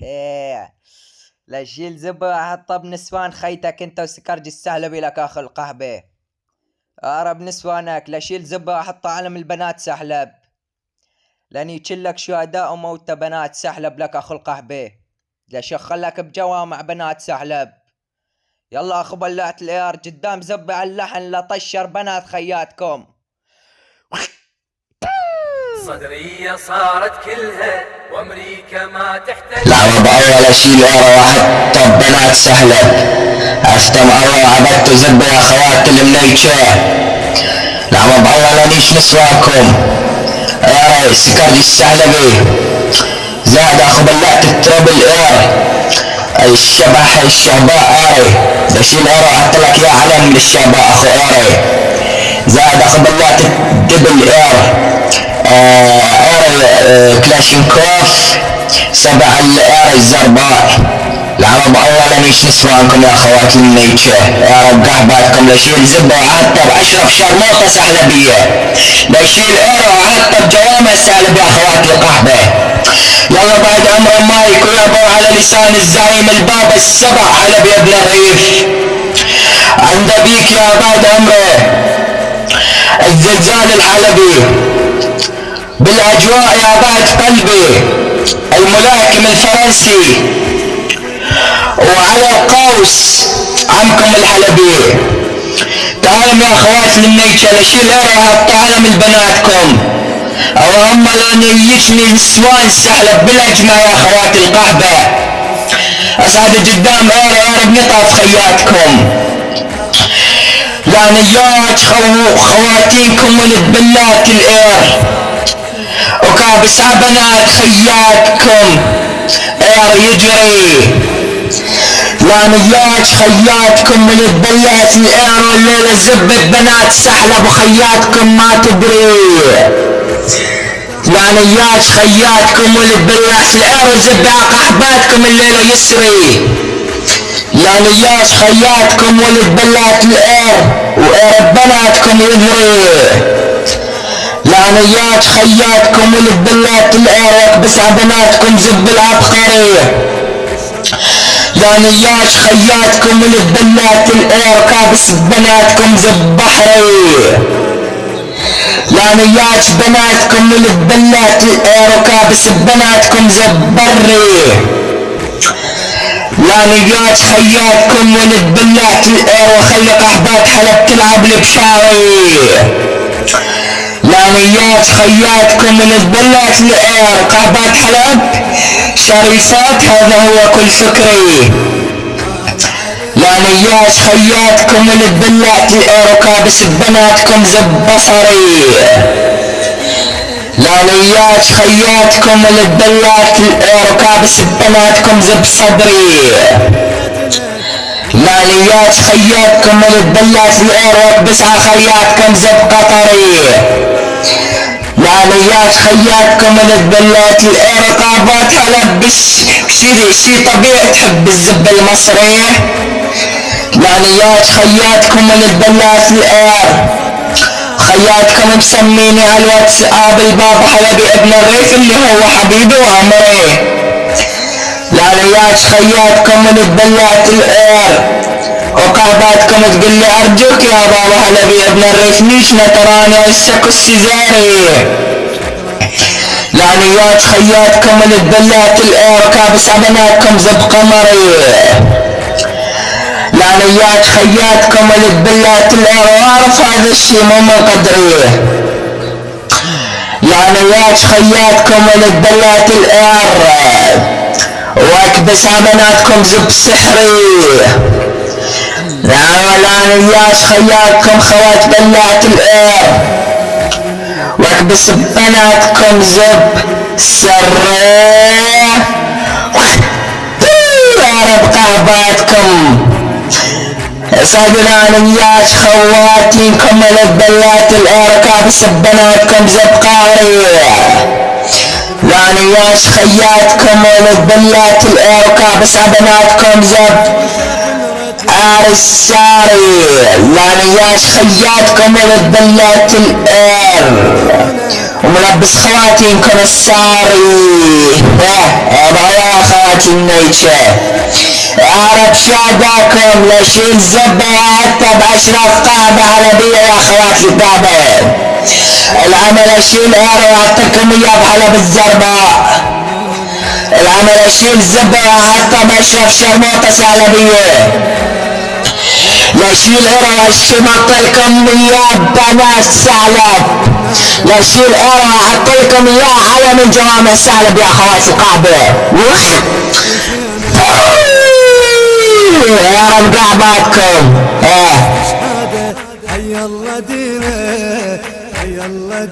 ايه لا شيل زبا حطه بنسوان خيتك انت وسكرج السهلبي لك اخو القهبه. اقرب نسوانك لا شيل زبا حطه علم البنات سحلب، لان يجلك شهداء وموتى بنات سحلب لك اخو القهبه. لا شخلك بجوامع بنات سحلب. يلا اخو بلعت الاير قدام زبي على اللحن لا طشر بنات خياتكم. صدرية صارت كلها وامريكا ما تحتاج. العرب اول اشيل ورا واحد طب بنات سهلة افتم اول عبدت زب يا اخوات المليكة. العرب اول انيش نسواكم ايري سكرج السهلبي زاد اخو بلعت التربل اير الشبح الشهباء ايري بشيل ايري اعطلك يا علم للشهباء اخو ايري زاد اخو بلعت الدبل اير كلاشينكوف 7 الاير الزرباء. العرب اولا ايش نسوانكم يا اخوات الميكة يا رب قهباتكم لشيل زبة وعطب اشرب شرموطة سحلبية لشيل اير وعطب جوامع سالب يا اخوات القهبة. يلا بعد عمر مايك ويابو على لسان الزعيم الباب السبع حلب يا ابن الريف عند بيك يا بعد عمره الزلزال الحلبي بالاجواء يا بعد قلبي الملاكم الفرنسي وعلى القوس عمكم الحلبي. تعالوا يا اخوات الميكة لشيل ايرو حط علم البناتكم اللهم لان يجني نسوان سحلب بالاجمع يا اخوات القهبة. اسعد قدام ايرو بنطف خياتكم لانيات خواتينكم ونتبلات الاير وكابس عبنات خياتكم اير يجري لانيات خياتكم ونتبلات الاير والليلة زبت بنات سحلب وخياتكم ما تدري لانيات خياتكم ونتبلات الاير وزبع قحباتكم الليلة يسري لانيات خياتكم ونتبلات الاير واير بناتكم يدري لانيات خياتكم ونتبلات الاير واكبس عبناتكم زب العبقري لانيات خياتكم ونتبلات الاير كابس بناتكم زب بحري لانيات بناتكم ونتبلات الاير وكابس بناتكم زب بري لانيات خياتكم ونتبلات الاير وخلي قحبات حلب تلعب لبشاري لانيات خياتكم ونتبلات الاير قحبات حلب شريفات هذا هو كل فكري لانيات خياتكم ونتبلات الاير وكابس بناتكم زب بصري لانيات خياتكم ونتبلات الاير وكابس بناتكم زب صدري لانيات خياتكم ونتبلات الاير واكبس عخياتكم زب قطري لانيات خياتكم ونتبلات الاير وقابات حلب شي طبيعي تحب الزب المصري لانيات خياتكم ونتبلات الاير خياتكم مسميني على الواتساب الباب حلبي ابن الريف اللي هو حبيبي وعمري لانيات خياتكم ونتبلات الاير وقاباتكم تقول لي ارجوك يا بابا حلبي ابن الريف ليش نتراني هسه السيزاري لانيات خياتكم ونتبلات الاير وكابس عبناتكم زب قمري لانيات خياتكم ونتبلات الاير واعرف هذا الشي مو من قدري لانيات خياتكم ونتبلات الاير واكبس عبناتكم زب سحري لانيات خياتكم خوات بلات الاير واكبس بناتكم زب سري يا رب قهباتكم اسعد لانيات خواتينكم ونتبلات الاير وكابس بناتكم زب قاري لانيات خياتكم ونتبلات الاير وكابس بناتكم زب الساري لانياش خياتكم البلات الار وملبس خواتيمكم الساري يا خواتي النيتشة عرب شاداكم لشيل زبة حتى بأشرف قاعدة عربية يا خواتي الكعبة العمل اشيل ايرو اعطيكم اياه بحلب الزرباء العمل اشيل زبة حتى بأشرف شرموطة سعلبية لشيل ايرو اشمطلكم اياه بنات ثعلب لشيل ايرو احطلكم اياه على من جوامع ثعلب يا خواتي الكعبة يا رب قعباتكم هيا الله ديره هيا الله